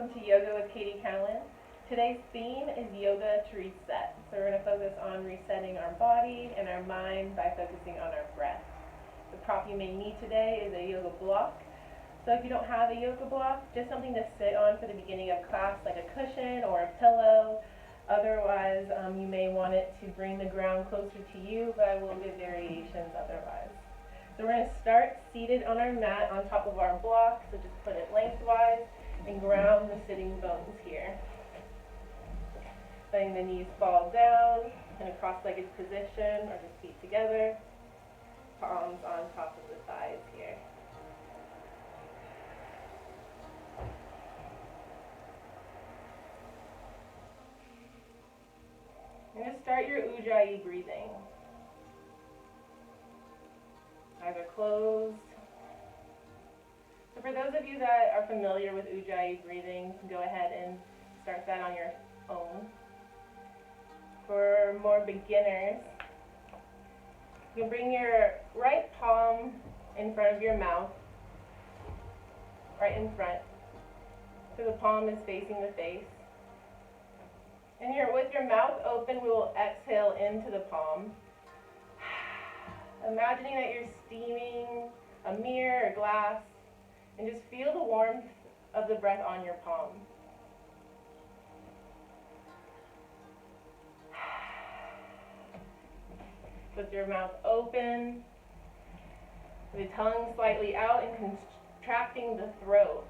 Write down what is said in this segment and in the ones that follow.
welcome to Yoga with Katie Cowan. Today's theme is yoga to reset. So we're going to focus on resetting our body and our mind by focusing on our breath. The prop you may need today is a yoga block. So if you don't have a yoga block, just something to sit on for the beginning of class, like a cushion or a pillow. Otherwise, you may want it to bring the ground closer to you, but I will give variations otherwise. So we're going to start seated on our mat on top of our block, so just put it lengthwise and ground the sitting bones here. Letting the knees fall down in a cross-legged position or just feet together, palms on top of the thighs here. You're going to start your Ujjayi breathing. Eyes are closed. So for those of you that are familiar with Ujjayi breathing, you can go ahead and start that on your own. For more beginners, you can bring your right palm in front of your mouth, right in front, so the palm is facing the face. And with your mouth open, we will exhale into the palm. Imagining that you're steaming a mirror or glass, and just feel the warmth of the breath on your palm. With your mouth open, the tongue slightly out and contracting the throat.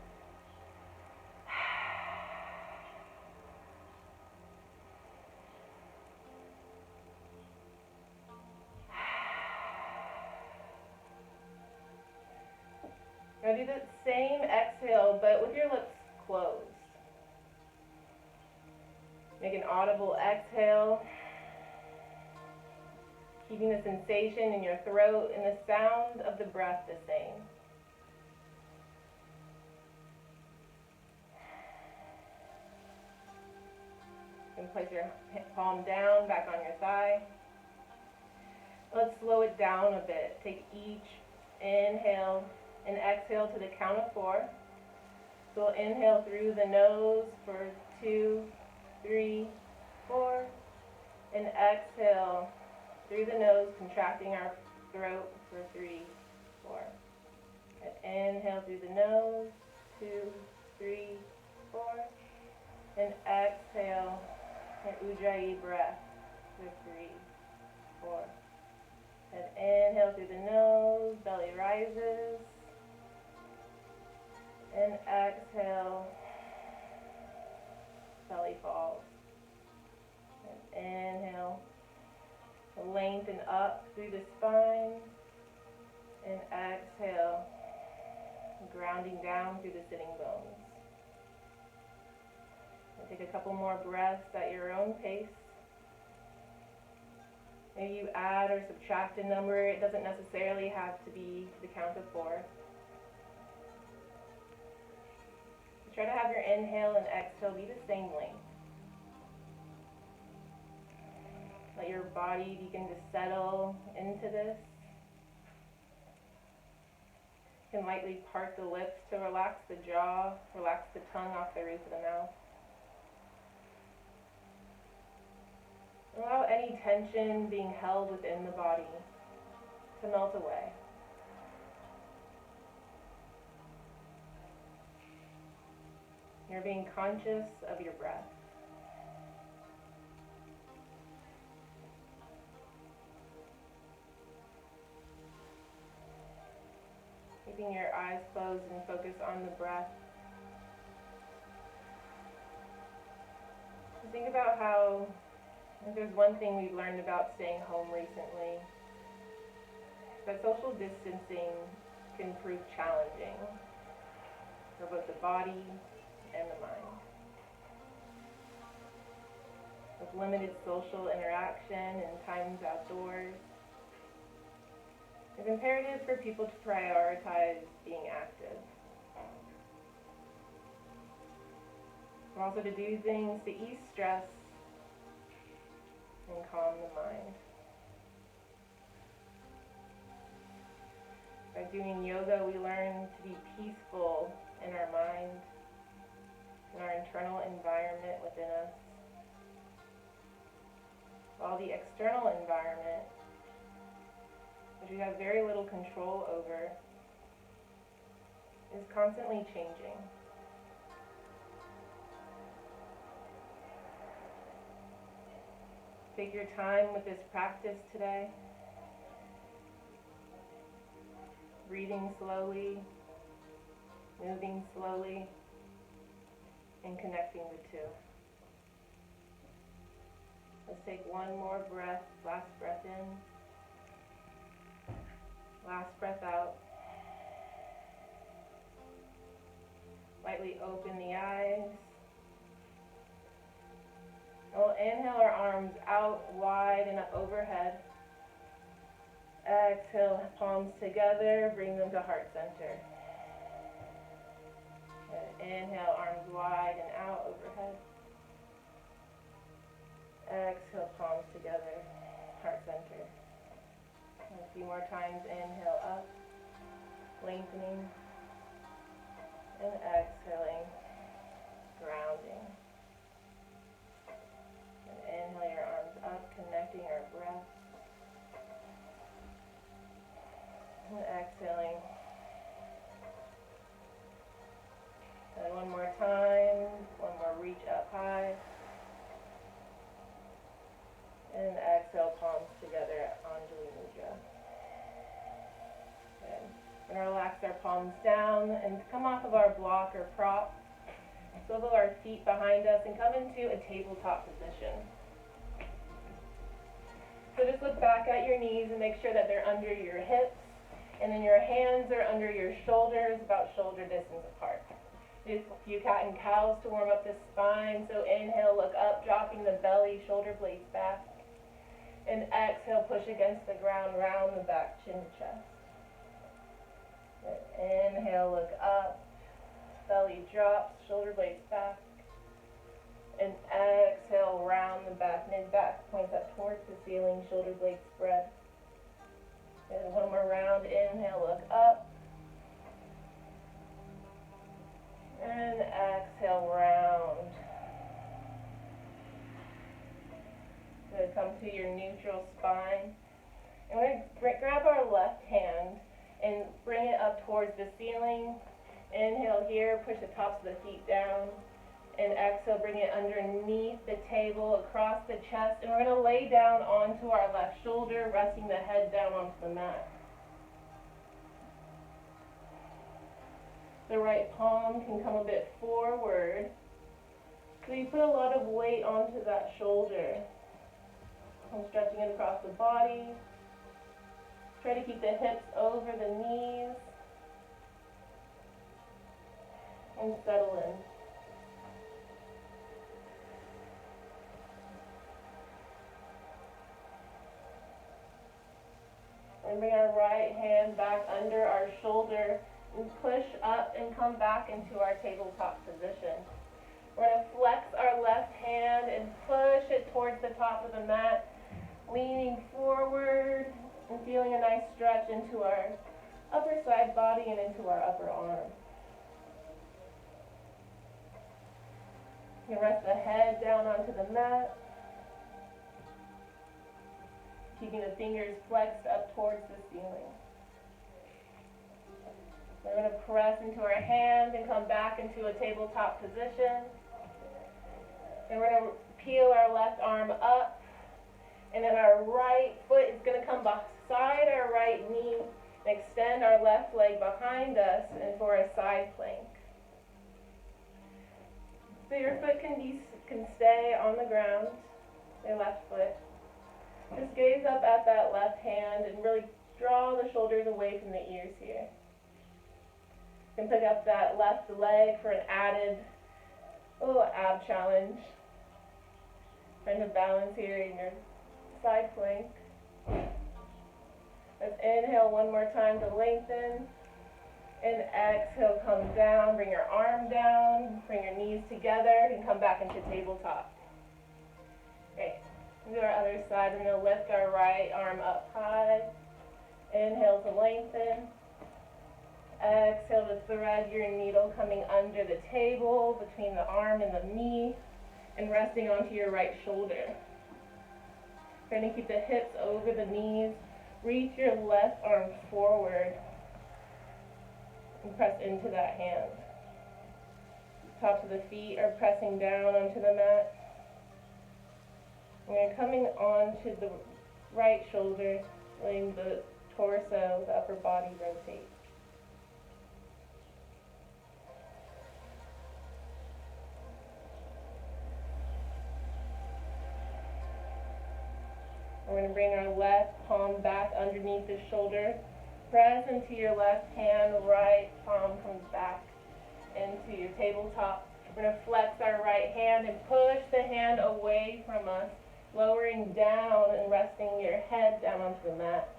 Now do the same exhale, but with your lips closed. Make an audible exhale, keeping the sensation in your throat and the sound of the breath the same. You can place your palm down, back on your thigh. Let's slow it down a bit. Take each inhale and exhale to the count of 4. So we'll inhale through the nose for 2, 3, 4, and exhale through the nose, contracting our throat for 3, 4. And inhale through the nose, 2, 3, 4, and exhale your Ujjayi breath for 3, 4. And inhale through the nose, belly rises. And exhale, belly falls. And inhale, lengthen up through the spine. And exhale, grounding down through the sitting bones. And take a couple more breaths at your own pace. Maybe you add or subtract a number. It doesn't necessarily have to be the count of 4. Try to have your inhale and exhale be the same length. Let your body begin to settle into this. You can lightly part the lips to relax the jaw, relax the tongue off the roof of the mouth. Allow any tension being held within the body to melt away. You're being conscious of your breath. Keeping your eyes closed and focus on the breath. Think about how, if there's one thing we've learned about staying home recently, that social distancing can prove challenging for both the body and the mind. With limited social interaction and times outdoors, it's imperative for people to prioritize being active. And also to do things to ease stress and calm the mind. By doing yoga, we learn to be peaceful in our mind, in our internal environment within us, while the external environment, which we have very little control over, is constantly changing. Take your time with this practice today, breathing slowly, moving slowly, and connecting the two. Let's take one more breath, last breath in, last breath out. Lightly open the eyes. We'll inhale our arms out wide and up overhead. Exhale, palms together, bring them to heart center. And inhale, arms wide and out overhead. Exhale, palms together, heart center. And a few more times, inhale up, lengthening, and exhaling, grounding. And inhale your arms up, connecting our breath. And exhaling. And one more time, one more reach up high. And exhale, palms together, Anjali Mudra. Okay. We're going to relax our palms down and come off of our block or prop. Swivel our feet behind us and come into a tabletop position. So just look back at your knees and make sure that they're under your hips, and then your hands are under your shoulders, about shoulder distance apart. Do a few cat and cows to warm up the spine. So inhale, look up, dropping the belly, shoulder blades back. And exhale, push against the ground, round the back, chin to chest. And inhale, look up, belly drops, shoulder blades back. And exhale, round the back, mid back points up towards the ceiling, shoulder blades spread. And one more round, inhale, look up. And exhale, round. Good, come to your neutral spine. And we're going to grab our left hand and bring it up towards the ceiling. Inhale here, push the tops of the feet down. And exhale, bring it underneath the table, across the chest. And we're going to lay down onto our left shoulder, resting the head down onto the mat. The right palm can come a bit forward. So you put a lot of weight onto that shoulder. I'm stretching it across the body. Try to keep the hips over the knees. And settle in. And bring our right hand back under our shoulder and push up and come back into our tabletop position. We're going to flex our left hand and push it towards the top of the mat, leaning forward and feeling a nice stretch into our upper side body and into our upper arm. You can rest the head down onto the mat, keeping the fingers flexed up towards the ceiling. We're going to press into our hands and come back into a tabletop position. And we're going to peel our left arm up. And then our right foot is going to come beside our right knee and extend our left leg behind us and for a side plank. So your foot can stay on the ground, your left foot. Just gaze up at that left hand and really draw the shoulders away from the ears here. You can pick up that left leg for an added little ab challenge. Trying to balance here in your side plank. Let's inhale one more time to lengthen. And exhale, come down, bring your arm down, bring your knees together, and come back into tabletop. Okay, do our other side. We're going to lift our right arm up high. Inhale to lengthen. Exhale to thread your needle coming under the table, between the arm and the knee, and resting onto your right shoulder. Trying to keep the hips over the knees. Reach your left arm forward and press into that hand. Tops of the feet are pressing down onto the mat. And we're coming onto the right shoulder, letting the torso, the upper body rotate. We're going to bring our left palm back underneath the shoulder. Press into your left hand, right palm comes back into your tabletop. We're going to flex our right hand and push the hand away from us, lowering down and resting your head down onto the mat.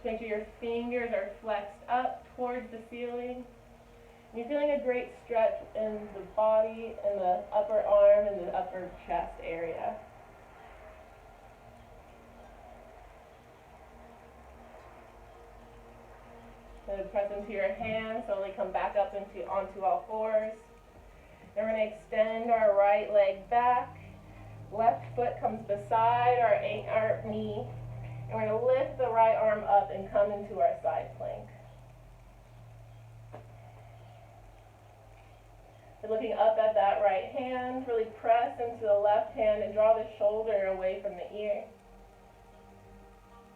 Make sure your fingers are flexed up towards the ceiling. You're feeling a great stretch in the body, and the upper arm and the upper chest area. Then press into your hands, slowly come back up onto all fours. Then we're going to extend our right leg back. Left foot comes beside our knee. And we're going to lift the right arm up and come into our side plank. So looking up at that right hand, really press into the left hand and draw the shoulder away from the ear.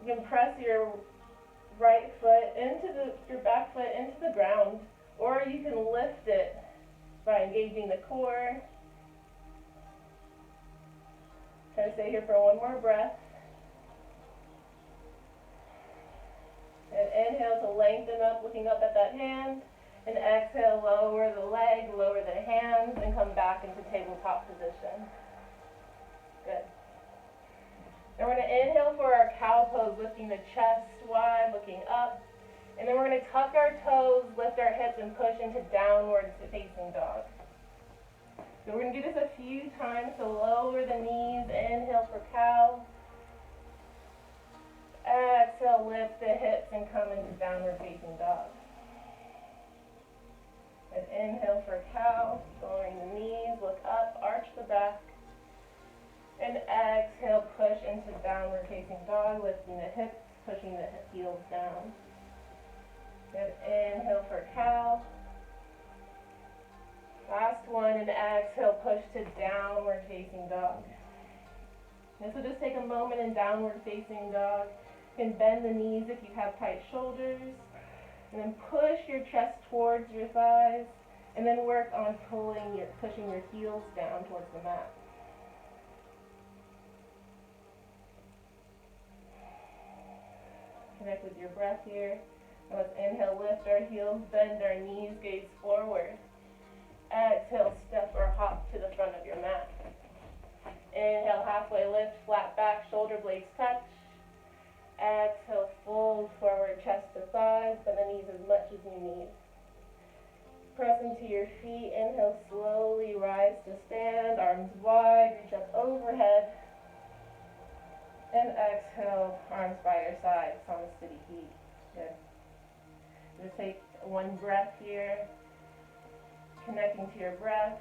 You can press your right foot your back foot into the ground, or you can lift it by engaging the core. Try to stay here for one more breath. And inhale to lengthen up, looking up at that hand. And exhale, lower the leg, lower the hands, and come back into tabletop position. Good. Then we're going to inhale for our cow pose, lifting the chest wide, looking up. And then we're going to tuck our toes, lift our hips, and push into downward facing dog. So we're going to do this a few times, so lower the knees, inhale for cow. Exhale, lift the hips and come into downward facing dog. And inhale for cow, lowering the knees, look up, arch the back. And exhale, push into downward facing dog, lifting the hips, pushing the heels down. Good. Inhale for cow. Last one, and exhale, push to downward facing dog. This will just take a moment in downward facing dog. You can bend the knees if you have tight shoulders. And then push your chest towards your thighs. And then work on pushing your heels down towards the mat. Connect with your breath here. And let's inhale, lift our heels, bend our knees, gaze forward. Exhale, step or hop to the front of your mat. Inhale, halfway lift, flat back, shoulder blades touch. Exhale, fold forward, chest to thighs, bend the knees as much as you need. Press into your feet. Inhale, slowly rise to stand, arms wide, reach up overhead. And exhale, arms by your sides, Samasthiti heat. Good. Just take one breath here, connecting to your breath.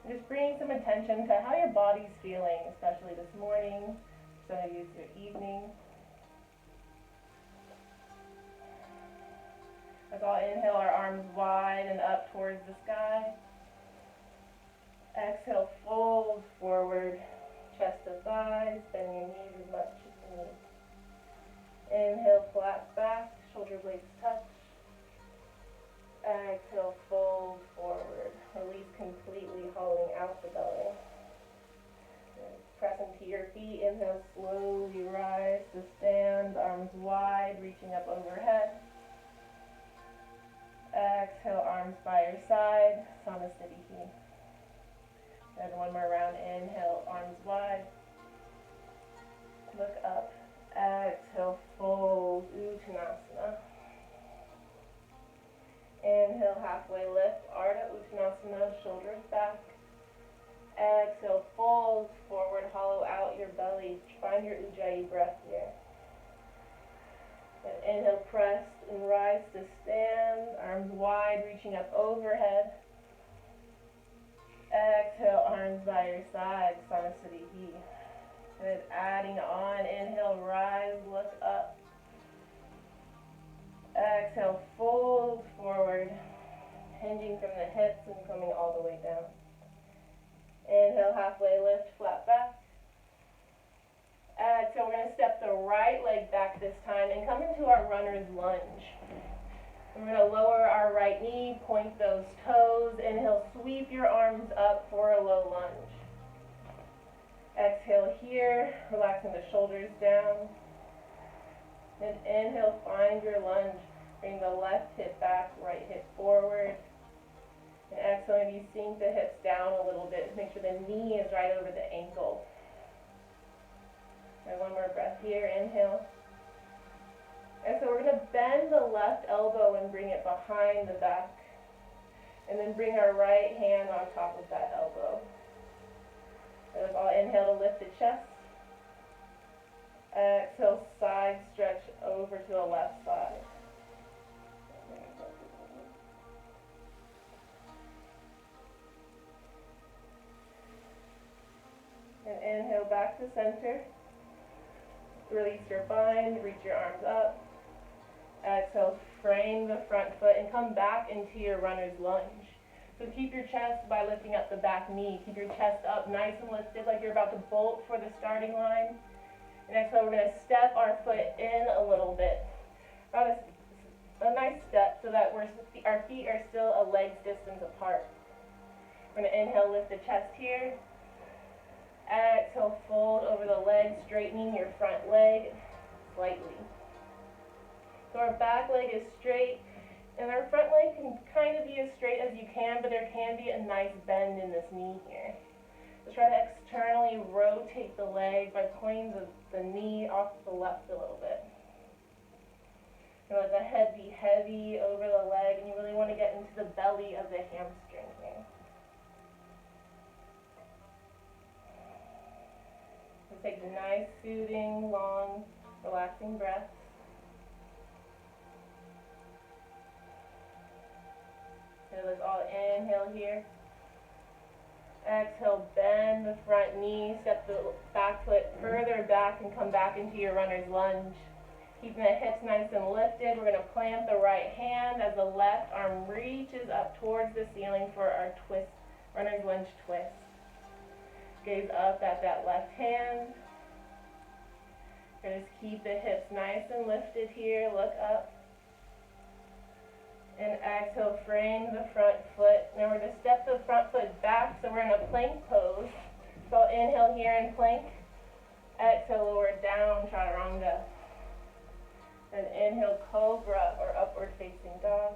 And just bringing some attention to how your body's feeling, especially this morning. Some of you it's your evening. Let's all inhale, our arms wide and up towards the sky. Exhale, fold forward, chest to thighs, bend your knees as much as you need. Inhale, flat back, shoulder blades touch. Exhale, fold forward. Release completely, hollowing out the belly. Press into your feet. Inhale, slowly rise to stand, arms wide, reaching up overhead. Exhale, arms by your side, Samasthiti. And one more round. Inhale, arms wide. Look up. Exhale, fold, Uttanasana. Inhale, halfway lift, Ardha Uttanasana, shoulders back. Exhale, fold forward, hollow out your belly. Find your Ujjayi breath here. And inhale, press and rise to stand, arms wide, reaching up overhead. Exhale, arms by your side, Sanasati. And then adding on, inhale, rise, look up. Exhale, fold forward, hinging from the hips and coming all the way down. Inhale, halfway lift, flat back. Exhale, we're going to step the right leg back this time and come into our runner's lunge. We're going to lower our right knee, point those toes. Inhale, sweep your arms up for a low lunge. Exhale here, relaxing the shoulders down. And inhale, find your lunge. Bring the left hip back, right hip forward. And exhale, maybe sink the hips down a little bit. Make sure the knee is right over the ankle. And one more breath here, inhale. And so we're going to bend the left elbow and bring it behind the back. And then bring our right hand on top of that elbow. So I'll inhale to lift the chest. Exhale, side stretch over to the left side. And inhale back to center. Release your bind, reach your arms up. Exhale, frame the front foot and come back into your runner's lunge. So keep your chest by lifting up the back knee. Keep your chest up nice and lifted like you're about to bolt for the starting line. And exhale, we're going to step our foot in a little bit. About a nice step so that our feet are still a leg's distance apart. We're going to inhale, lift the chest here. Exhale, fold over the leg, straightening your front leg slightly. So our back leg is straight, and our front leg can kind of be as straight as you can, but there can be a nice bend in this knee here. Just try to externally rotate the leg by pointing the knee off to the left a little bit. And let the head be heavy over the leg, and you really want to get into the belly of the hamstring here. So take a nice, soothing, long, relaxing breath. So let's all inhale here. Exhale, bend the front knee, step the back foot further back and come back into your runner's lunge. Keeping the hips nice and lifted, we're going to plant the right hand as the left arm reaches up towards the ceiling for our twist, runner's lunge twist. Gaze up at that left hand. Just keep the hips nice and lifted here, look up. And exhale, frame the front foot. Now we're going to step the front foot back, so we're in a plank pose. So I'll inhale here and plank. Exhale, lower down, chaturanga. And inhale, cobra or upward facing dog.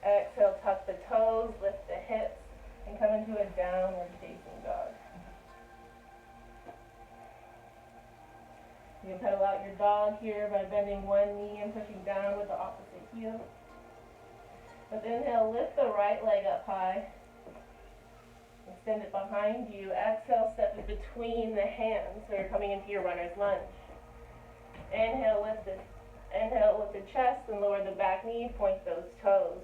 Exhale, tuck the toes, lift the hips, and come into a downward facing dog. You can pedal out your dog here by bending one knee and pushing down with the opposite heel. Let's inhale, lift the right leg up high. Extend it behind you. Exhale, step it between the hands so you're coming into your runner's lunge. Inhale, lift the chest and lower the back knee, point those toes.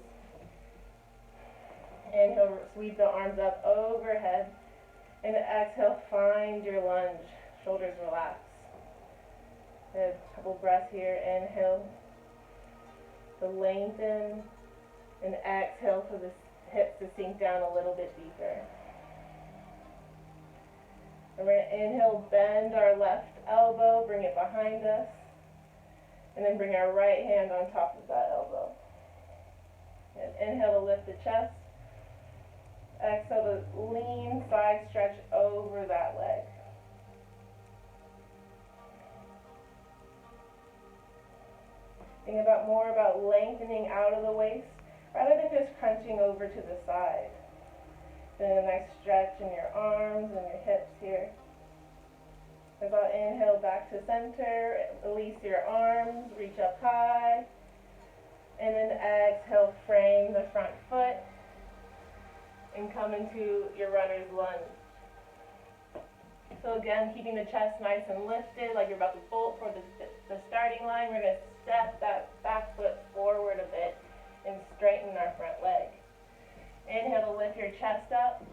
Inhale, sweep the arms up overhead. And exhale, find your lunge. Shoulders relax. A couple breaths here. Inhale to lengthen, and exhale for the hips to sink down a little bit deeper. And we're going to inhale, bend our left elbow, bring it behind us, and then bring our right hand on top of that elbow. And inhale to lift the chest. Exhale to lean, side stretch over that leg. Think more about lengthening out of the waist rather than just crunching over to the side. Then a nice stretch in your arms and your hips here. About inhale back to center, release your arms, reach up high, and then exhale, frame the front foot and come into your runner's lunge. So again, keeping the chest nice and lifted, like you're about to bolt for the starting line. We're going to step that back foot forward a bit and straighten our front leg. Inhale to lift your chest up.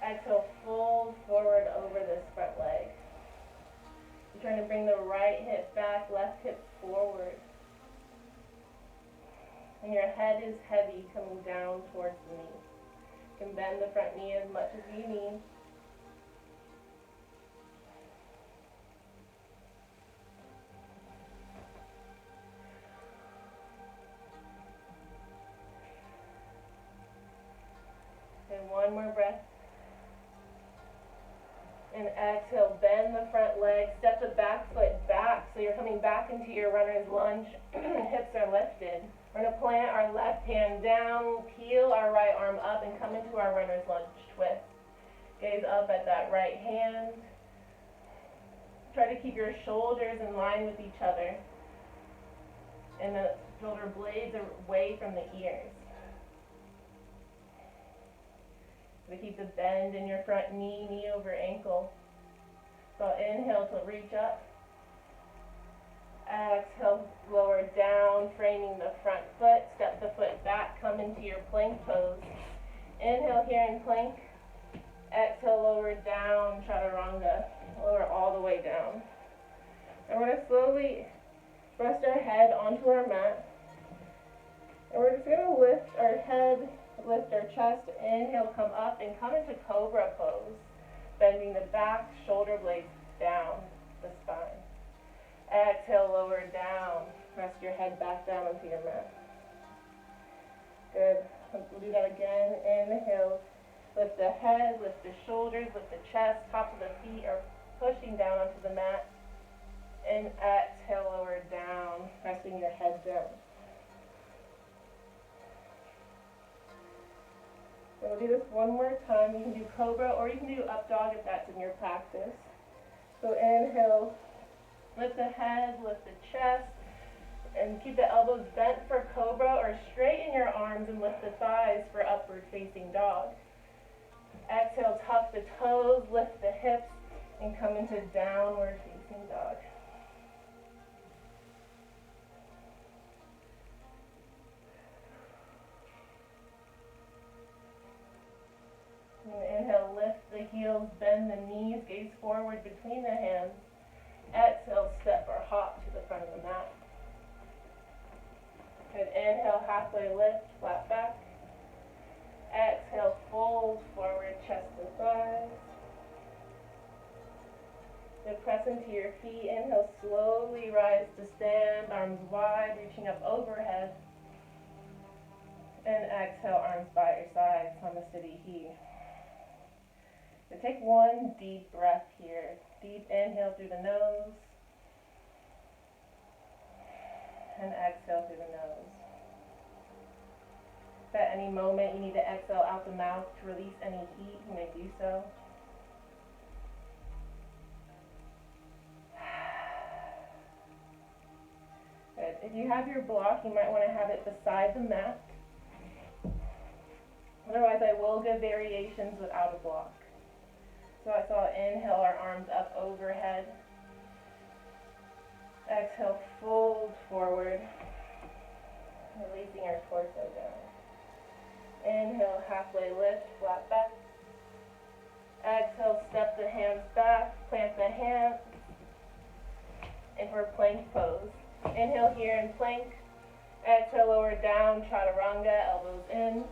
Exhale, fold forward over this front leg. You're trying to bring the right hip back, left hip forward. And your head is heavy coming down towards the knee. You can bend the front knee as much as you need. And one more breath. And exhale, bend the front leg, step the back foot back so you're coming back into your runner's lunge. Hips are lifted. We're going to plant our left hand down, peel our right arm up, and come into our runner's lunge twist. Gaze up at that right hand. Try to keep your shoulders in line with each other and the shoulder blades away from the ears. So keep the bend in your front knee, knee over ankle. So inhale to reach up. Exhale, lower down, framing the front foot. Step the foot back, come into your plank pose. Inhale here in plank. Exhale, lower down, chaturanga. Lower all the way down. And we're going to slowly rest our head onto our mat. And we're just going to lift our head, lift our chest. Inhale, come up and come into cobra pose. Bending the back, shoulder blades down the spine. Exhale, lower down. Rest your head back down onto your mat. Good. We'll do that again. Inhale. Lift the head, lift the shoulders, lift the chest. Tops of the feet are pushing down onto the mat. And exhale, lower down. Resting your head down. So we'll do this one more time. You can do cobra or you can do up dog if that's in your practice. So inhale. Lift the head, lift the chest, and keep the elbows bent for cobra or straighten your arms and lift the thighs for upward facing dog. Exhale, tuck the toes, lift the hips, and come into downward facing dog. And inhale, lift the heels, bend the knees, gaze forward between the hands. Exhale, step or hop to the front of the mat. Good. Inhale, halfway lift, flat back. Exhale, fold forward, chest and thighs. Good. Press into your feet. Inhale, slowly rise to stand, arms wide, reaching up overhead. And exhale, arms by your sides, Samasthiti. So take one deep breath here. Deep inhale through the nose. And exhale through the nose. If at any moment you need to exhale out the mouth to release any heat, you may do so. Good. If you have your block, you might want to have it beside the mat. Otherwise, I will give variations without a block. So I saw inhale, our arms up overhead. Exhale, fold forward, releasing our torso down. Inhale, halfway lift, flat back. Exhale, step the hands back, plant the hands, and for plank pose. Inhale here in plank. Exhale, lower down, chaturanga, elbows in.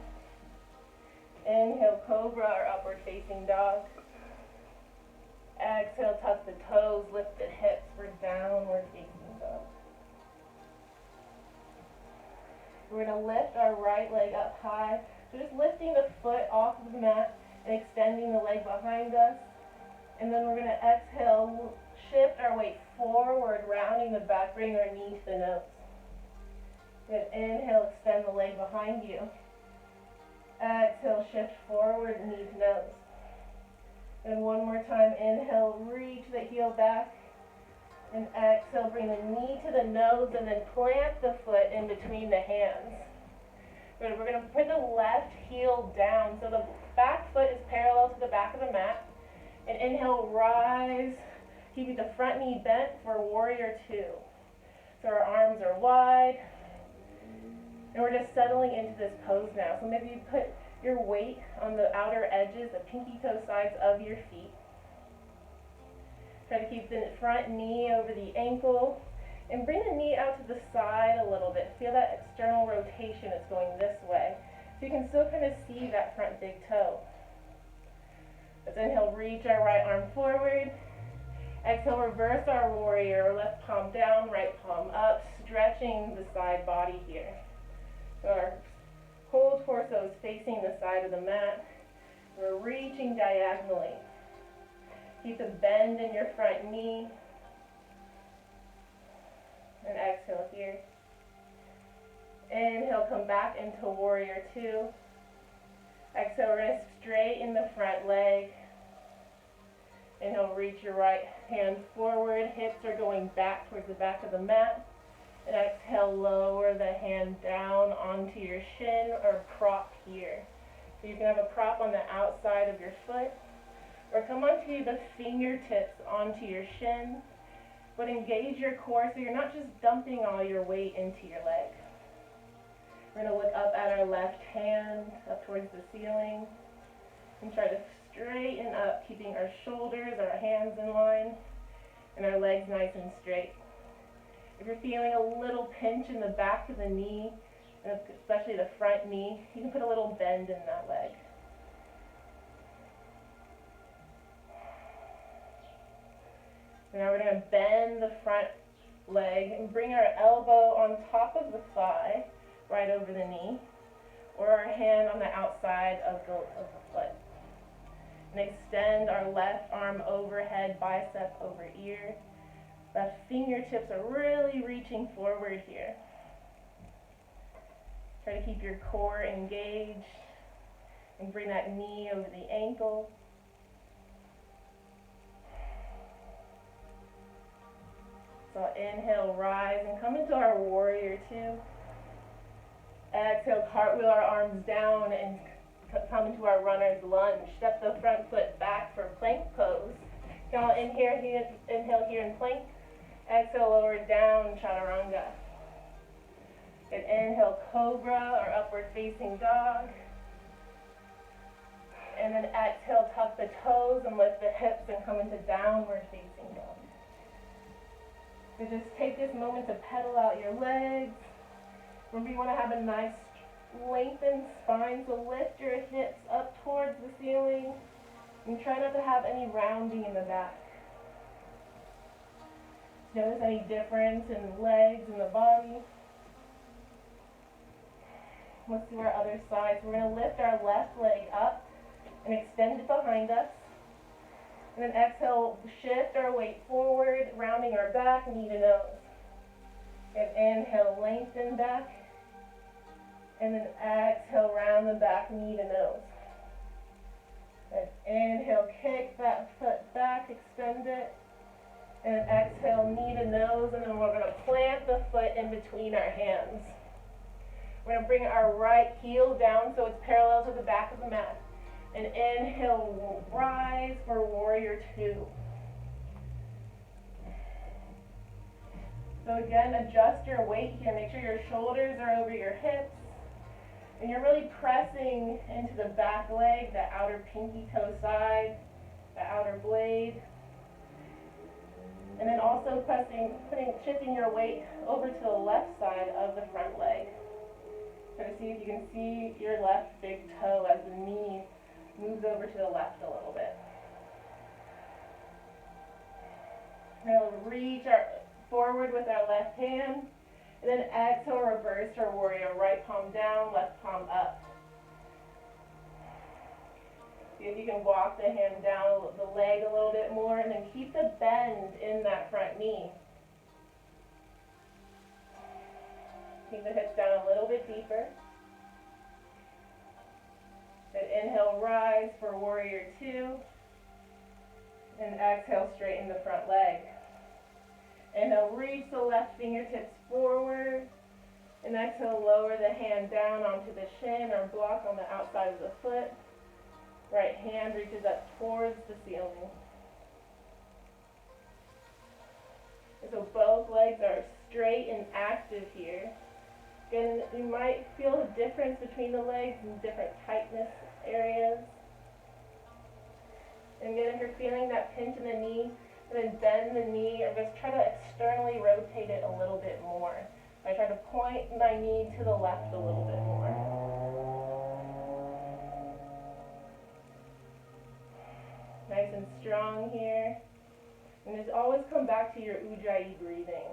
Inhale, cobra or upward facing dog. Exhale, tuck the toes, lift the hips for downward facing dog. We're going to lift our right leg up high. So just lifting the foot off of the mat and extending the leg behind us. And then we're going to exhale, shift our weight forward, rounding the back, bring our knee to the nose. Good. Inhale, extend the leg behind you. Exhale, shift forward, knee to nose. And one more time, inhale, reach the heel back. And exhale, bring the knee to the nose and then plant the foot in between the hands. Good. We're going to put the left heel down so the back foot is parallel to the back of the mat. And inhale, rise. Keeping the front knee bent for warrior two. So our arms are wide. And we're just settling into this pose now. So maybe you put your weight on the outer edges, the pinky toe sides of your feet. Try to keep the front knee over the ankle. And bring the knee out to the side a little bit. Feel that external rotation. It's going this way. So you can still kind of see that front big toe. Let's inhale, reach our right arm forward. Exhale, reverse our warrior. Left palm down, right palm up, stretching the side body here. So our whole torso is facing the side of the mat. We're reaching diagonally. Keep the bend in your front knee. And exhale here. Inhale, come back into warrior two. Exhale, we're going to straighten the front leg. Inhale, reach your right hand forward. Hips are going back towards the back of the mat. And exhale, lower the hand down onto your shin or prop here. So you can have a prop on the outside of your foot. Or come onto the fingertips onto your shin. But engage your core so you're not just dumping all your weight into your leg. We're going to look up at our left hand, up towards the ceiling. And try to straighten up, keeping our shoulders, our hands in line, and our legs nice and straight. If you're feeling a little pinch in the back of the knee, and especially the front knee, you can put a little bend in that leg. So now we're going to bend the front leg and bring our elbow on top of the thigh, right over the knee, or our hand on the outside of the foot. And extend our left arm overhead, bicep over ear. Left fingertips are really reaching forward here. Try to keep your core engaged and bring that knee over the ankle. So inhale, rise, and come into our warrior two. Exhale, cartwheel our arms down and come into our runner's lunge. Step the front foot back for plank pose. Now inhale here in plank. Exhale, lower down, chaturanga. And inhale, cobra or upward facing dog. And then exhale, tuck the toes and lift the hips and come into downward facing dog. So just take this moment to pedal out your legs. Remember, you want to have a nice lengthened spine, so lift your hips up towards the ceiling and try not to have any rounding in the back. Notice any difference in legs and the body. Let's do our other side. So we're going to lift our left leg up and extend it behind us. And then exhale, shift our weight forward, rounding our back, knee to nose. And inhale, lengthen back. And then exhale, round the back, knee to nose. And inhale, kick that foot back, extend it. And exhale, knee to nose, and then we're going to plant the foot in between our hands. We're going to bring our right heel down so it's parallel to the back of the mat. And inhale, rise for warrior two. So again, adjust your weight here. Make sure your shoulders are over your hips. And you're really pressing into the back leg, the outer pinky toe side, the outer blade. And then also shifting your weight over to the left side of the front leg. Try to see if you can see your left big toe as the knee moves over to the left a little bit. Now reach forward with our left hand. And then exhale, reverse our warrior. Right palm down, left palm up. See if you can walk the hand down the leg a little bit more, and then keep the bend in that front knee. Keep the hips down a little bit deeper. Then inhale, rise for warrior two. And exhale, straighten the front leg. Inhale, reach the left fingertips forward. And exhale, lower the hand down onto the shin or block on the outside of the foot. Right hand reaches up towards the ceiling. And so both legs are straight and active here. Again, you might feel a difference between the legs and different tightness areas. And again, if you're feeling that pinch in the knee, then bend the knee or just try to externally rotate it a little bit more. I try to point my knee to the left a little bit more. Nice and strong here. And just always come back to your Ujjayi breathing.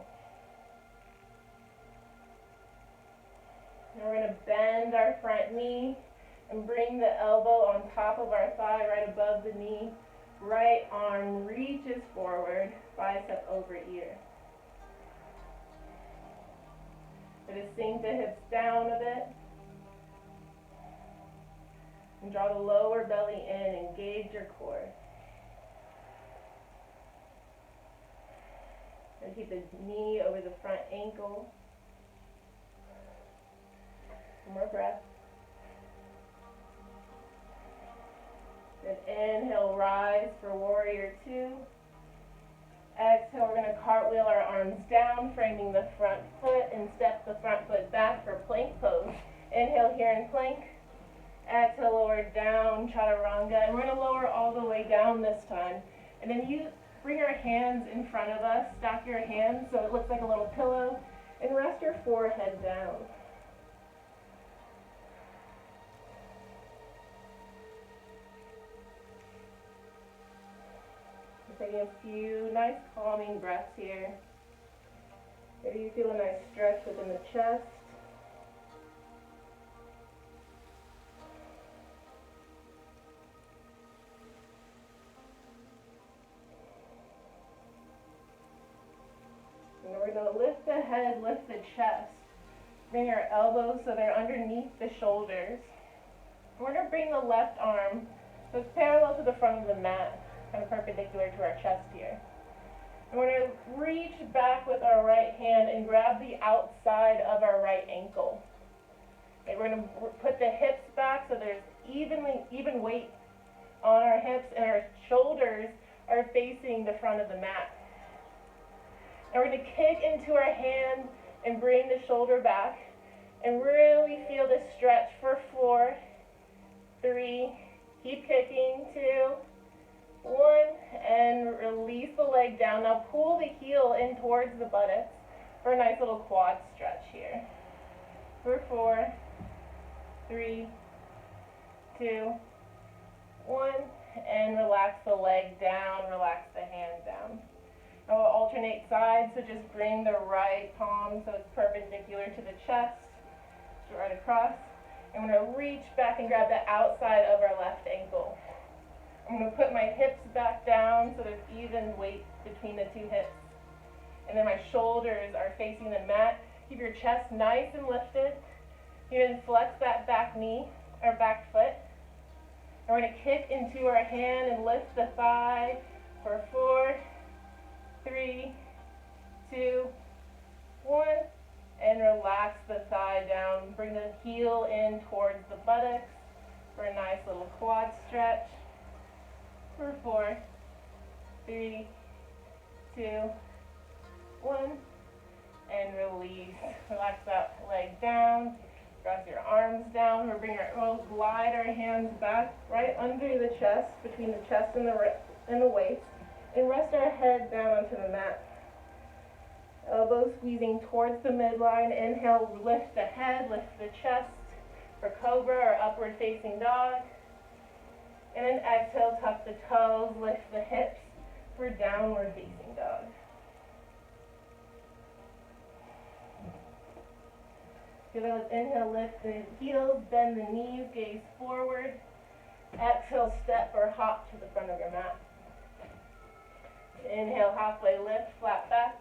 Now we're going to bend our front knee and bring the elbow on top of our thigh, right above the knee. Right arm reaches forward, bicep over ear. Just sink the hips down a bit. And draw the lower belly in, engage your core. And keep the knee over the front ankle. One more breath. Then inhale, rise for warrior two. Exhale, we're going to cartwheel our arms down, framing the front foot, and step the front foot back for plank pose. Inhale here in plank. Exhale, lower down, chaturanga. And we're going to lower all the way down this time. And then you bring your hands in front of us, stack your hands so it looks like a little pillow, and rest your forehead down. Taking a few nice calming breaths here. Maybe you feel a nice stretch within the chest. And we're going to lift the head, lift the chest. Bring your elbows so they're underneath the shoulders. And we're going to bring the left arm so it's parallel to the front of the mat, kind of perpendicular to our chest here. And we're going to reach back with our right hand and grab the outside of our right ankle. Okay, we're going to put the hips back so there's even weight on our hips and our shoulders are facing the front of the mat. And we're going to kick into our hand and bring the shoulder back and really feel this stretch for 4, 3, keep kicking, 2, 1, and release the leg down. Now pull the heel in towards the buttocks for a nice little quad stretch here. For 4, 3, 2, 1, and relax the leg down, relax the hand down. Now we'll alternate sides, so just bring the right palm so it's perpendicular to the chest, right across. And we're going to reach back and grab the outside of our left ankle. I'm going to put my hips back down so there's even weight between the two hips. And then my shoulders are facing the mat. Keep your chest nice and lifted. You can flex that back knee or back foot. And we're going to kick into our hand and lift the thigh for 4, 3, 2, 1. And relax the thigh down. Bring the heel in towards the buttocks for a nice little quad stretch. For 4, 3, 2, 1, and release. Relax that leg down. Drop your arms down. We'll glide our hands back right under the chest, between the chest and the waist, and rest our head down onto the mat. Elbows squeezing towards the midline. Inhale, lift the head, lift the chest for cobra or upward facing dog. And then exhale, tuck the toes, lift the hips for downward facing dog. Good, let's inhale, lift the heels, bend the knees, gaze forward. Exhale, step or hop to the front of your mat. Inhale, halfway lift, flat back.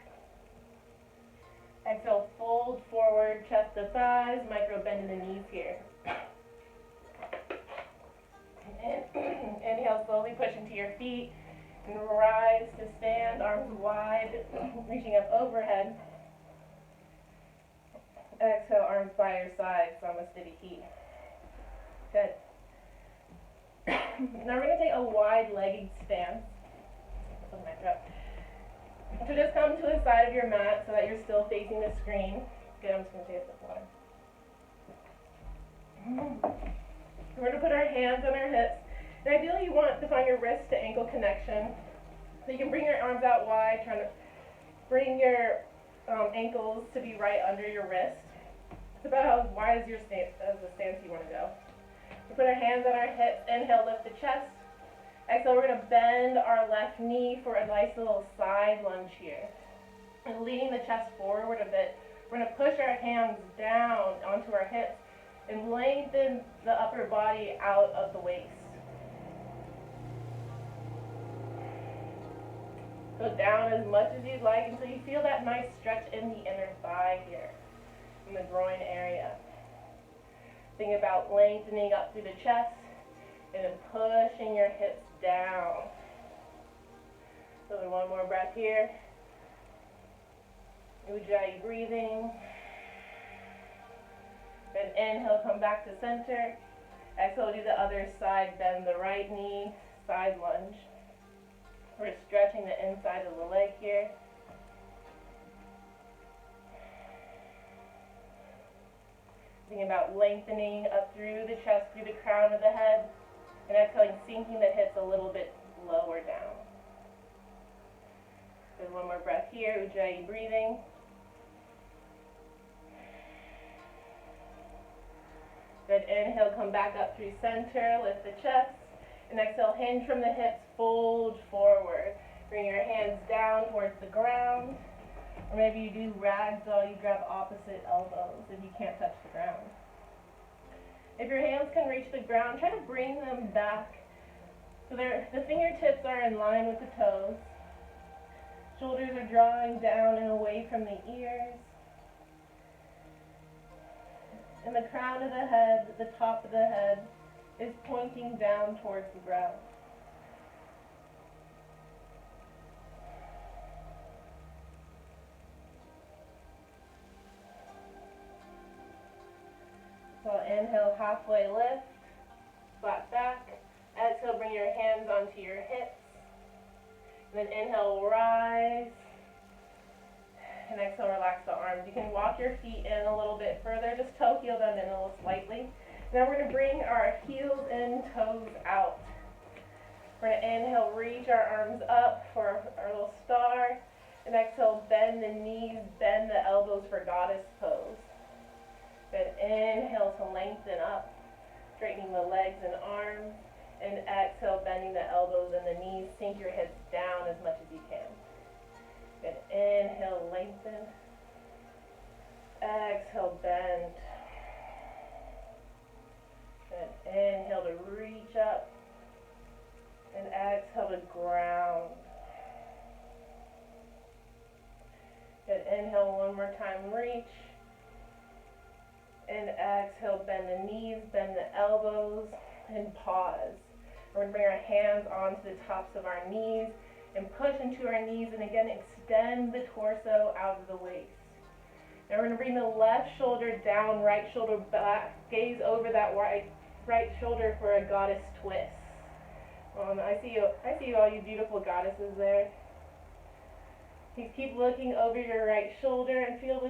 Exhale, fold forward, chest to thighs, micro bend in the knees here. Inhale, slowly push into your feet and rise to stand, arms wide, reaching up overhead. Exhale, arms by your side, thumb a steady heat. Good. Now we're going to take a wide-legged stance. So just come to the side of your mat so that you're still facing the screen. Good, I'm just going to take a sip of water. We're going to put our hands on our hips. And ideally you want to find your wrist to ankle connection. So you can bring your arms out wide, trying to bring your ankles to be right under your wrist. It's about how wide as the stance you want to go. We put our hands on our hips. Inhale, lift the chest. Exhale, we're going to bend our left knee for a nice little side lunge here. And leaning the chest forward a bit, we're going to push our hands down onto our hips and lengthen the upper body out of the waist. Go down as much as you'd like until you feel that nice stretch in the inner thigh here, in the groin area. Think about lengthening up through the chest and then pushing your hips down. So one more breath here. Ujjayi breathing. Then inhale, come back to center. Exhale, do the other side, bend the right knee, side lunge. We're stretching the inside of the leg here. Thinking about lengthening up through the chest, through the crown of the head. And exhaling, sinking the hips a little bit lower down. Good, one more breath here, Ujjayi breathing. Good, inhale, come back up through center, lift the chest. And exhale, hinge from the hips, fold forward. Bring your hands down towards the ground. Or maybe you do ragdoll, you grab opposite elbows if you can't touch the ground. If your hands can reach the ground, try to bring them back so the fingertips are in line with the toes. Shoulders are drawing down and away from the ears. And the crown of the head, the top of the head, is pointing down towards the ground. So inhale, halfway lift, flat back. Exhale, bring your hands onto your hips. And then inhale, rise. And exhale, relax the arms. You can walk your feet in a little bit further, just toe heel them in a little slightly. Now we're going to bring our heels in, toes out. We're going to inhale, reach our arms up for our little star. And exhale, bend the knees, bend the elbows for goddess pose. Then inhale to lengthen up, straightening the legs and arms. And exhale, bending the elbows and the knees. Sink your hips down as much as you can. Then inhale, lengthen. Exhale, bend. And inhale to reach up. And exhale to ground. And inhale one more time, reach. And exhale, bend the knees, bend the elbows, and pause. We're going to bring our hands onto the tops of our knees and push into our knees, and again extend the torso out of the waist. Now we're going to bring the left shoulder down, right shoulder back, gaze over that right shoulder for a goddess twist. I see you, all you beautiful goddesses there. Keep looking over your right shoulder and feel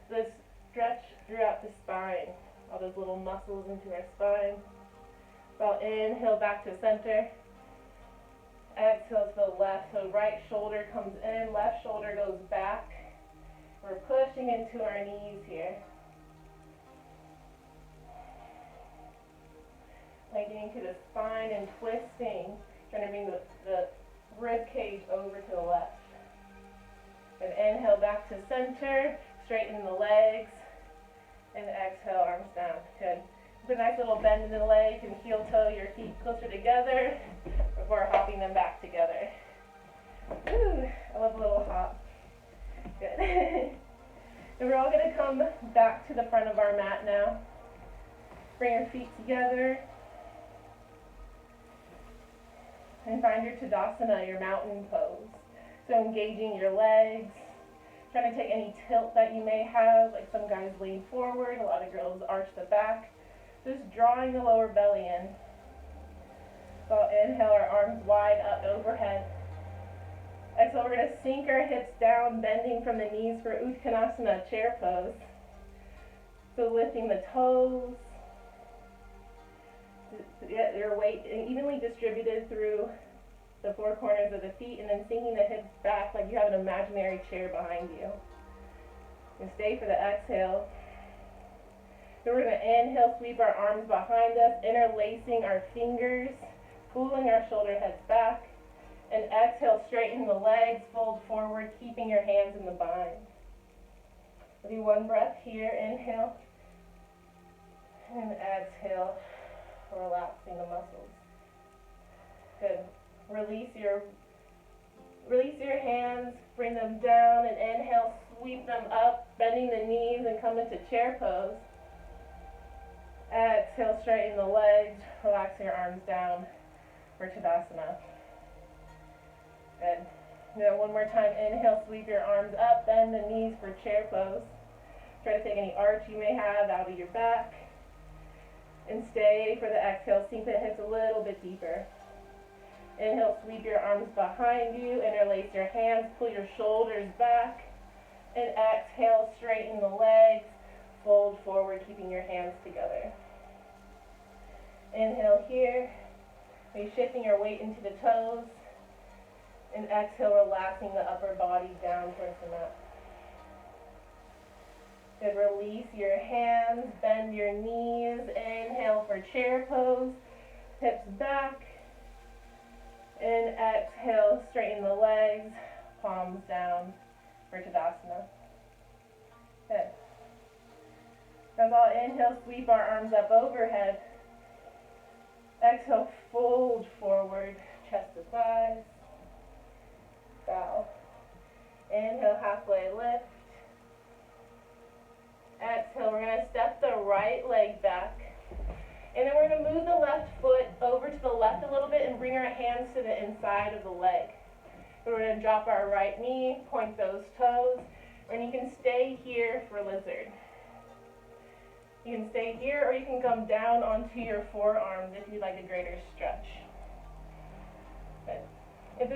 this stretch throughout the spine, all those little muscles into our spine. So inhale back to center. Exhale to the left, so right shoulder comes in, left shoulder goes back. We're pushing into our knees here. Lengthening to the spine and twisting, trying to bring the rib cage over to the left. And inhale back to center, straighten the legs, and exhale, arms down. Good. Put a nice little bend in the legs and heel toe your feet closer together before hopping them back together. Ooh, I love a little hop. Good. And we're all going to come back to the front of our mat now. Bring your feet together. And find your Tadasana, your mountain pose. So engaging your legs, trying to take any tilt that you may have, like some guys lean forward, a lot of girls arch the back. Just drawing the lower belly in. So inhale, our arms wide up overhead. Exhale, we're going to sink our hips down, bending from the knees for Uttanasana, chair pose. So lifting the toes, get your weight evenly distributed through the four corners of the feet, and then sinking the hips back like you have an imaginary chair behind you. And stay for the exhale. So we're going to inhale, sweep our arms behind us, interlacing our fingers, pulling our shoulder heads back. And exhale, straighten the legs, fold forward, keeping your hands in the bind. We'll do one breath here, inhale. And exhale, relaxing the muscles. Good. Release your hands, bring them down, and inhale, sweep them up, bending the knees and come into chair pose. Exhale, straighten the legs, relaxing your arms down for Tadasana. Good. Now one more time, inhale, sweep your arms up, bend the knees for chair pose. Try to take any arch you may have out of your back. And stay for the exhale, sink the hips a little bit deeper. Inhale, sweep your arms behind you, interlace your hands, pull your shoulders back. And exhale, straighten the legs, fold forward, keeping your hands together. Inhale here, maybe shifting your weight into the toes. And exhale, relaxing the upper body down towards the mat. Good, release your hands, bend your knees. Inhale for chair pose, hips back. And exhale, straighten the legs, palms down for Tadasana. Good. As I'll inhale, sweep our arms up overhead. Exhale, fold forward, chest to thighs. Bow. Inhale, halfway lift. Exhale, we're going to step the right leg back. And then we're going to move the left foot over to the left a little bit and bring our hands to the inside of the leg. We're going to drop our right knee, point those toes, and you can stay here for lizard. You can stay here or you can come down onto your forearms if you'd like a greater stretch. Good. If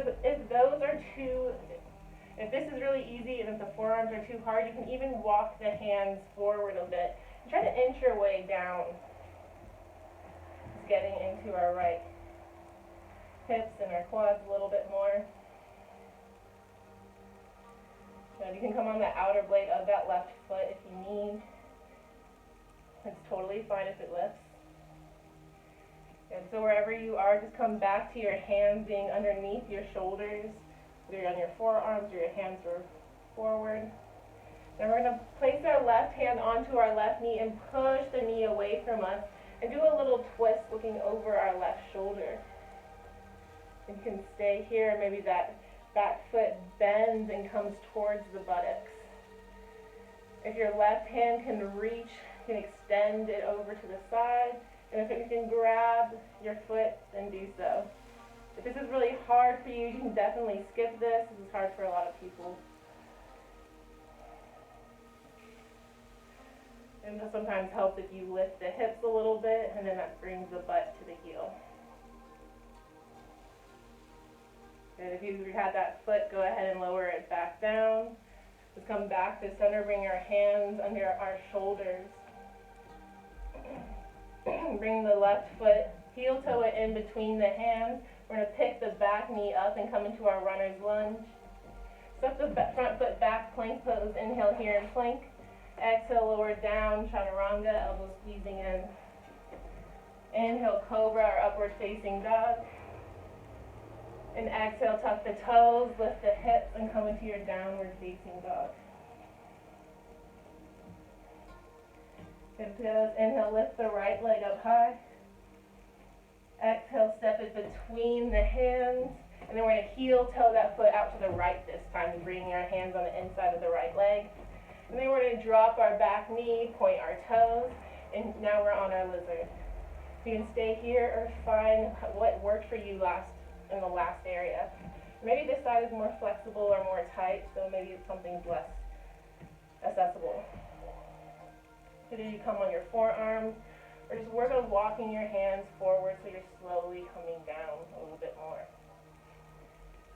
this is really easy and if the forearms are too hard, you can even walk the hands forward a bit. And try to inch your way down. Just getting into our right hips and our quads a little bit more. And you can come on the outer blade of that left foot if you need. It's totally fine if it lifts. And so wherever you are, just come back to your hands being underneath your shoulders, either on your forearms or your hands are forward. Now we're going to place our left hand onto our left knee and push the knee away from us and do a little twist looking over our left shoulder. You can stay here, maybe that back foot bends and comes towards the buttocks. If your left hand can reach, you can extend it over to the side. And if you can grab your foot, then do so. If this is really hard for you, you can definitely skip this. This is hard for a lot of people. And it sometimes helps if you lift the hips a little bit, and then that brings the butt to the heel. And if you had that foot, go ahead and lower it back down. Just come back to center, bring your hands under our shoulders. Bring the left foot, heel toe it in between the hands. We're going to pick the back knee up and come into our runner's lunge. Step the front foot back, plank pose. Inhale here and plank. Exhale, lower down, chaturanga, elbows squeezing in. Inhale, cobra or upward facing dog. And exhale, tuck the toes, lift the hips, and come into your downward facing dog. Good. Inhale, lift the right leg up high. Exhale, step it between the hands. And then we're going to heel toe that foot out to the right this time, bringing our hands on the inside of the right leg. And then we're going to drop our back knee, point our toes, and now we're on our lizard. You can stay here or find what worked for you in the last area. Maybe this side is more flexible or more tight, so maybe something's less accessible. So then you come on your forearms, Or just work on walking your hands forward so you're slowly coming down a little bit more.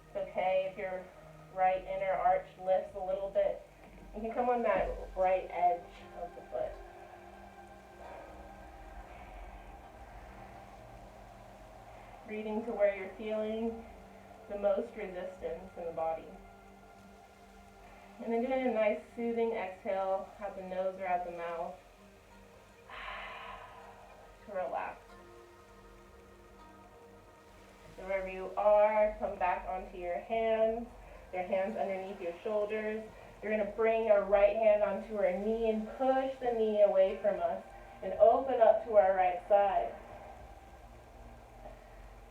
It's okay if your right inner arch lifts a little bit. You can come on that right edge of the foot. Breathing to where you're feeling the most resistance in the body. And then doing a nice soothing exhale out the nose or out the mouth to relax. So wherever you are, come back onto your hands underneath your shoulders. You're going to bring our right hand onto our knee and push the knee away from us and open up to our right side.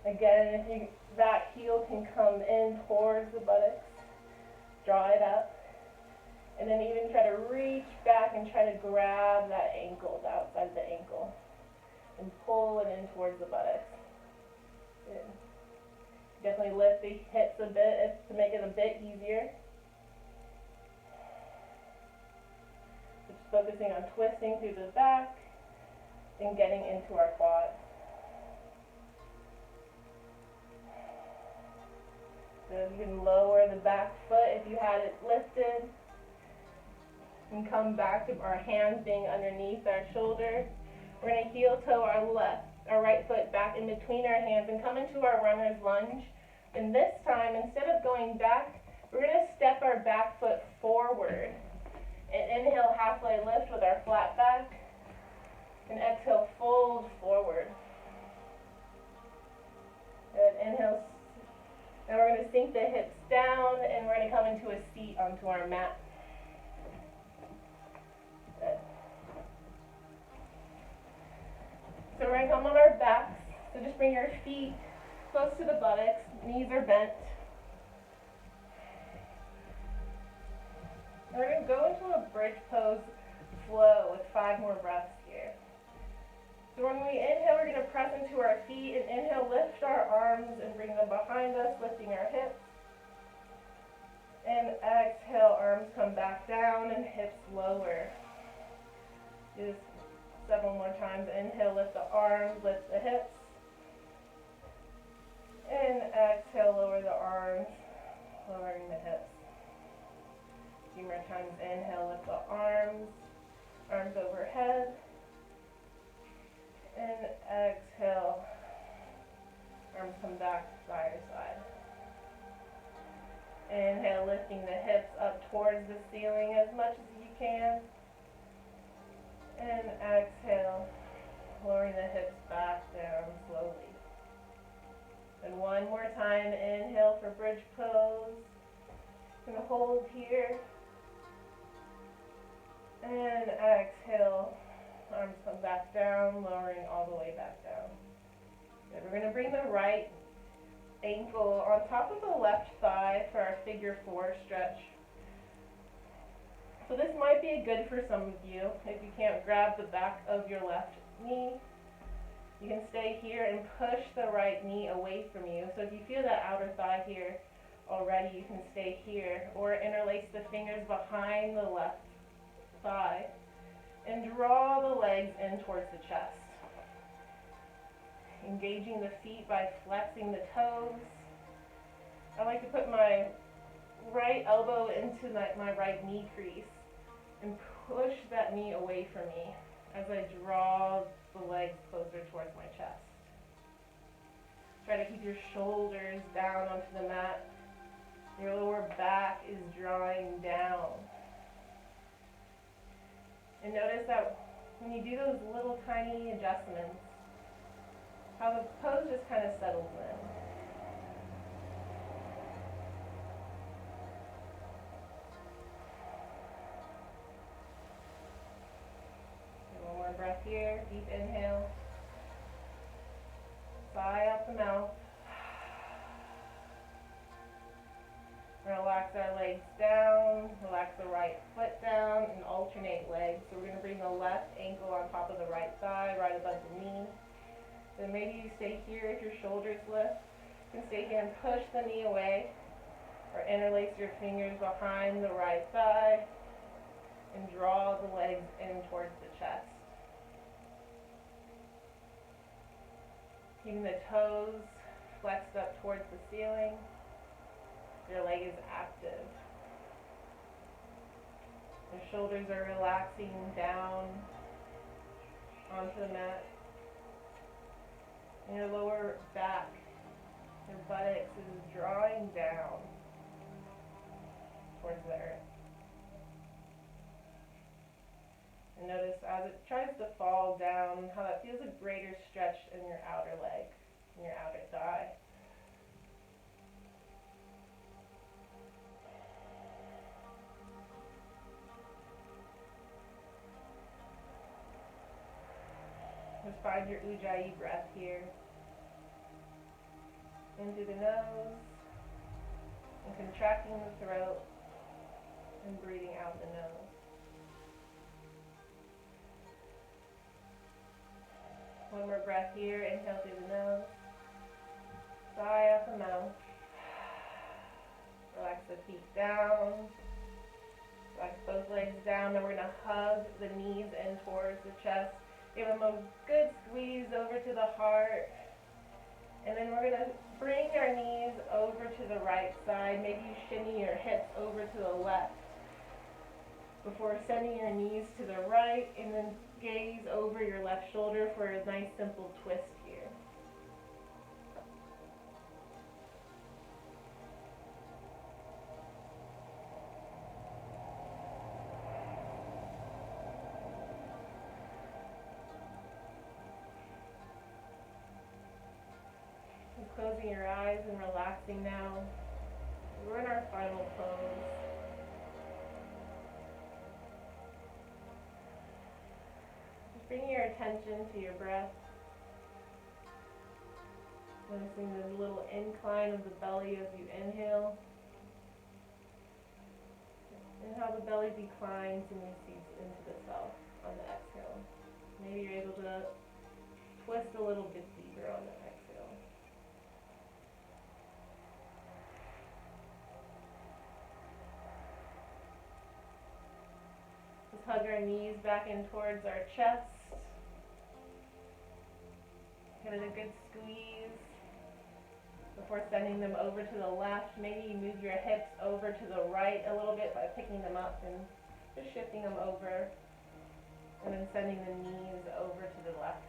Again, if your back heel can come in towards the buttocks, draw it up. And then even try to reach back and try to grab that ankle, the outside of the ankle, and pull it in towards the buttocks. Good. Definitely lift the hips a bit to make it a bit easier. Just focusing on twisting through the back and getting into our quads. So you can lower the back foot if you had it lifted. And come back to our hands being underneath our shoulder. We're going to heel toe our right foot back in between our hands and come into our runner's lunge. And this time, instead of going back, we're going to step our back foot forward. And inhale, halfway lift with our flat back. And exhale, fold forward. Good. Inhale. Now we're going to sink the hips down and we're going to come into a seat onto our mat. Good. So we're going to come on our backs. So just bring your feet close to the buttocks. Knees are bent. And we're going to go into a bridge pose flow with 5 more breaths here. So when we inhale, we're going to press into our feet and inhale, lift our arms and bring them behind us, lifting our hips. And exhale, arms come back down and hips lower. Do this several more times. Inhale, lift the arms, lift the hips. And exhale, lower the arms, lowering the hips. A few more times. Inhale, lift the arms overhead. And exhale, arms come back by your side. Inhale, lifting the hips up towards the ceiling as much as you can. And exhale, lowering the hips back down slowly. And one more time, inhale for bridge pose. Gonna hold here. And exhale, arms come back down, lowering all the way back down. Good. We're gonna bring the right ankle on top of the left thigh for our figure 4 stretch. So this might be good for some of you if you can't grab the back of your left knee. You can stay here and push the right knee away from you. So if you feel that outer thigh here already, you can stay here or interlace the fingers behind the left thigh and draw the legs in towards the chest. Engaging the feet by flexing the toes. I like to put my right elbow into my right knee crease and push that knee away from me as I draw the legs closer towards my chest. Try to keep your shoulders down onto the mat. Your lower back is drawing down. And notice that when you do those little tiny adjustments, how the pose just kind of settles in. And one more breath here, deep inhale. Sigh out the mouth. Relax our legs down, relax the right foot down, and alternate legs. So we're going to bring the left ankle on top of the right thigh, right above the knee. Then maybe you stay here if your shoulders lift. You can stay here and push the knee away, or interlace your fingers behind the right thigh, and draw the legs in towards the chest. Keeping the toes flexed up towards the ceiling. Your leg is active. Your shoulders are relaxing down onto the mat. And your lower back, your buttocks is drawing down towards the earth. And notice as it tries to fall down, how that feels a greater stretch in your outer leg, in your outer thigh. Just find your Ujjayi breath here. In through the nose, and contracting the throat, and breathing out the nose. One more breath here, inhale through the nose, sigh out the mouth. Relax the feet down, relax both legs down, and we're going to hug the knees in towards the chest. Give them a good squeeze over to the heart, and then we're going to bring our knees over to the right side. Maybe you shimmy your hips over to the left before sending your knees to the right, and then gaze over your left shoulder for a nice simple twist here. And closing your eyes and relaxing now. We're in our final pose. Bring your attention to your breath. Noticing the little incline of the belly as you inhale, and how the belly declines and recedes into the self on the exhale. Maybe you're able to twist a little bit deeper on the exhale. Just hug our knees back in towards our chest. Give it a good squeeze before sending them over to the left. Maybe you move your hips over to the right a little bit by picking them up and just shifting them over. And then sending the knees over to the left.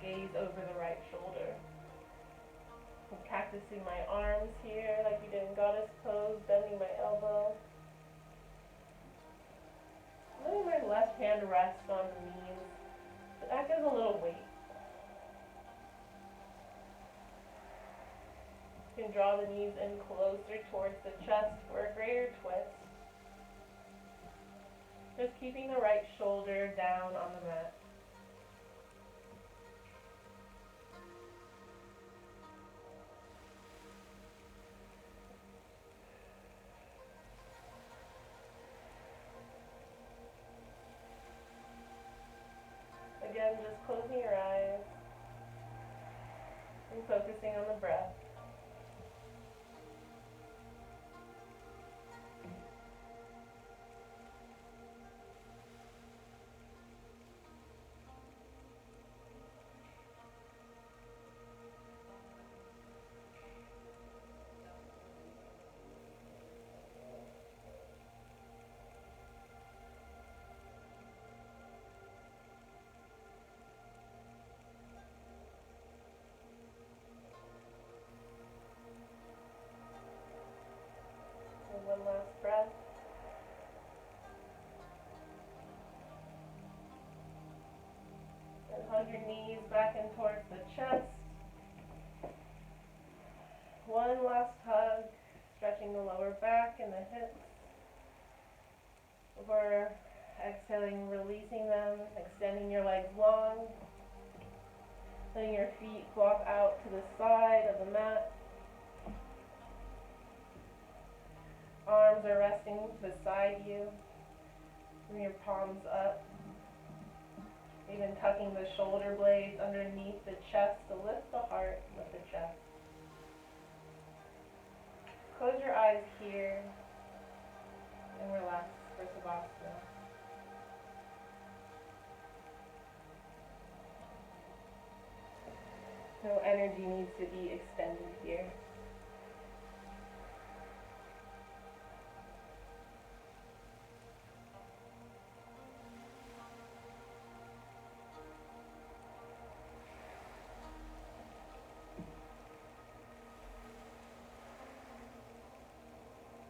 Gaze over the right shoulder. I'm cactusing my arms here like we did in goddess pose, bending my elbow. Letting my left hand rest on the knees. But that gives a little weight. You can draw the knees in closer towards the chest for a greater twist. Just keeping the right shoulder down on the mat. Again, just closing your eyes and focusing on the breath. One last breath. And hug your knees back in towards the chest. One last hug, stretching the lower back and the hips. Before exhaling, releasing them, extending your legs long. Letting your feet walk out to the side of the mat. Arms are resting beside you. Bring your palms up. Even tucking the shoulder blades underneath the chest to lift the heart with the chest. Close your eyes here and relax for Savasana. No energy needs to be extended here.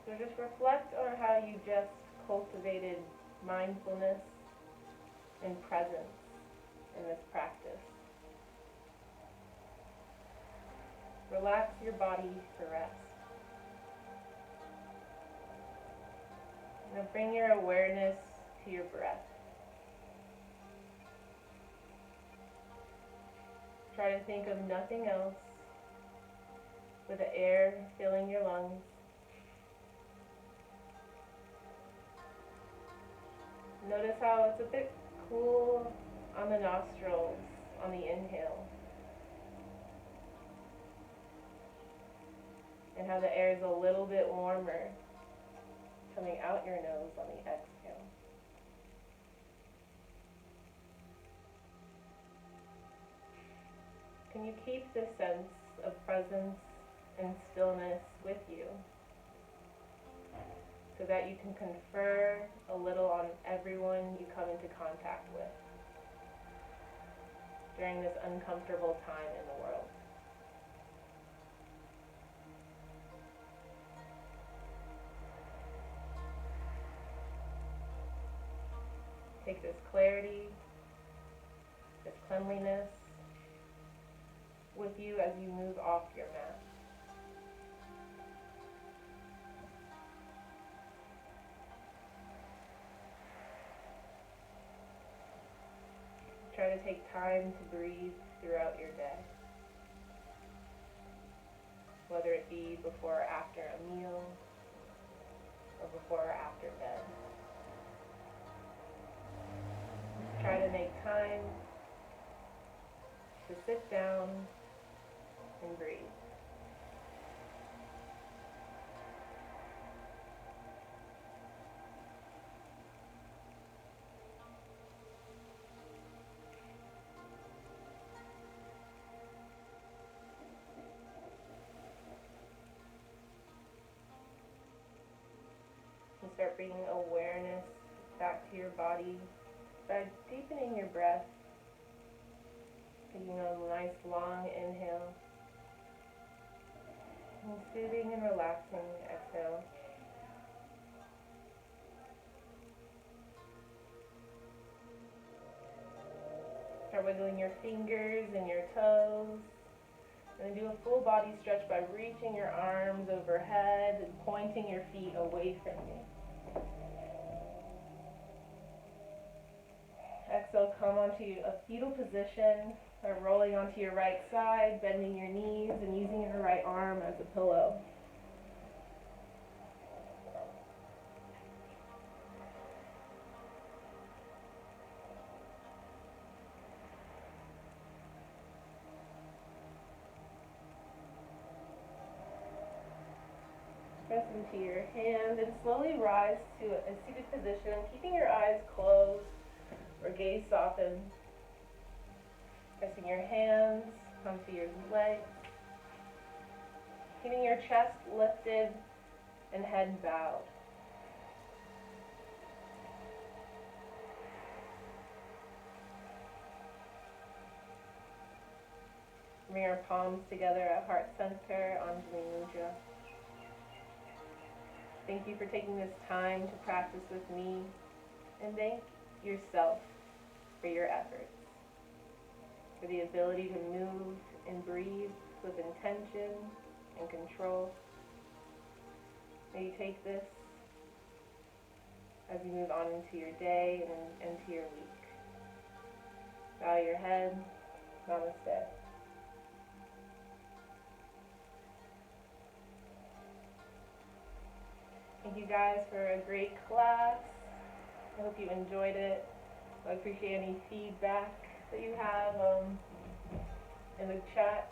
So just reflect on how you just cultivated mindfulness and presence in this practice. Relax your body to rest. Now bring your awareness to your breath. Try to think of nothing else with the air filling your lungs. Notice how it's a bit cool on the nostrils on the inhale, and how the air is a little bit warmer coming out your nose on the exhale. Can you keep this sense of presence and stillness with you, so that you can confer a little on everyone you come into contact with during this uncomfortable time in the world? Take this clarity, this cleanliness with you as you move off your mat. Try to take time to breathe throughout your day, whether it be before or after a meal, or before or after bed. Try to make time to sit down and breathe. And start bringing awareness back to your body by deepening your breath, taking a nice long inhale, and soothing and relaxing exhale. Start wiggling your fingers and your toes, and then do a full body stretch by reaching your arms overhead and pointing your feet away from you. Exhale, come onto a fetal position, or rolling onto your right side, bending your knees and using your right arm as a pillow. Press into your hand and slowly rise to a seated position, keeping your eyes closed or gaze softened. Pressing your hands onto your legs, keeping your chest lifted and head bowed. Bring our palms together at heart center, Anjali Mudra. Thank you for taking this time to practice with me, and thank yourself for your efforts, for the ability to move and breathe with intention and control. May you take this as you move on into your day and into your week. Bow your head. Namaste. Thank you guys for a great class. I hope you enjoyed it. I appreciate any feedback that you have in the chat.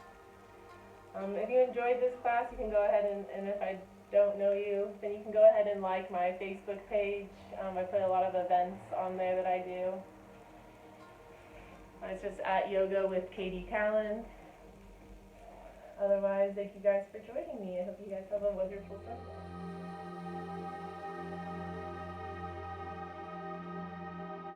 If you enjoyed this class, you can go ahead and if I don't know you, then you can go ahead and like my Facebook page. I put a lot of events on there that I do. It's just at Yoga with Katie Callan. Otherwise, thank you guys for joining me. I hope you guys have a wonderful Sunday.